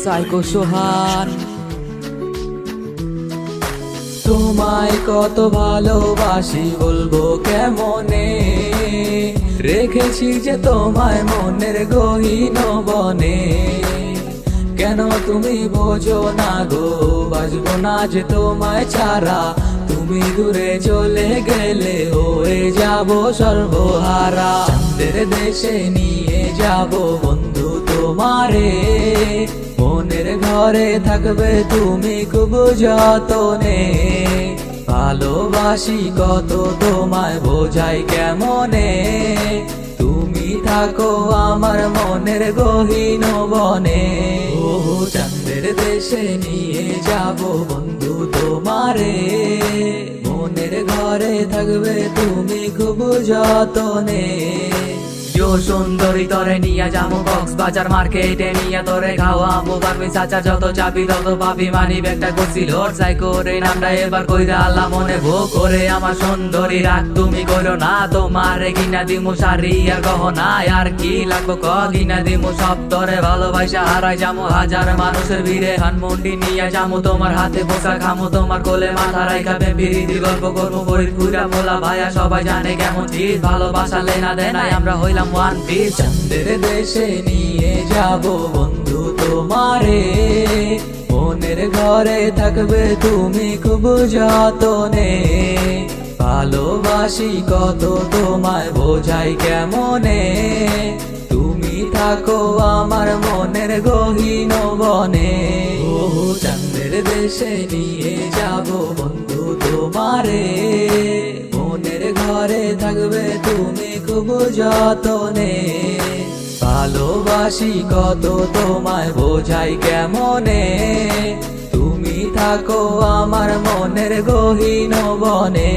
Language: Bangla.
সাইকো সোহান। তোমায় কত ভালোবাসি বলবো কেমনে, রেখেছি যে তোমায় মনের গহীন বনে। কেন তুমি বোঝো না গো, বাজবো না যে তোমায় ছাড়া। তুমি দূরে চলে গেলে হয়ে যাব সর্বহারা। চাঁদের দেশে নিয়ে যাব বন্ধু তোমারে, মনের ঘরে থাকবে তুমি খুব যতনে। ভালোবাসি কত তোমায় বোঝাই কেমনে, তুমি থাকো আমার মনের গহীন বনে। ও চাঁদের দেশে নিয়ে যাব বন্ধু তোমারে, মনের ঘরে থাকবে তুমি খুব যতনে। সুন্দরী তরে নিয়া যাবো কক্সবাজার মার্কেটে, নিয়া তোরে খাওয়াবো পারবি চাচা যত চাবি তত পাবি। মানি ব্যাগটা করছি লোড সাই করে, নামটা এবার কইরা আল্লাহ মনে ভো করে। আমার সুন্দরী রাগ তুমি করো না, তোমারে কিনা দিমু শাড়ি আর গহনা। আর কি লাগবো ক কিনা দিমু সব, তরে ভালোবাসা হারাই যামু হাজার মানুষের ভিড়ে। ধানমন্ডি নিয়া যামু তোমার হাতে বসা খামু, তোমার কোলে মাথা রাইখা বেম্পিরিদি গল্প করবো। ফরিদপুরা ভোলা ভাইয়া সবাই জানে কেমন চিজ, ভালোবাসা লেনা দেনাই আমরা হইলাম ওয়ান পিস। চাঁদের দেশে নিয়ে যাব বন্ধু তোমারে, মনের ঘরে থাকবে তুমি খুব যতনে। ভালোবাসি কত তোমায় বোঝাই কেমনে, তুমি থাকো আমার মনের গহীন বনে। ও চাঁদের দেশে নিয়ে যাব বন্ধু তোমারে, মনের ঘরে থাকবে তুমি খুব যতনে। ভালোবাসি কত তোমায় বোঝাই কেমনে, তুমি থাকো আমার মনের গহীন বনে।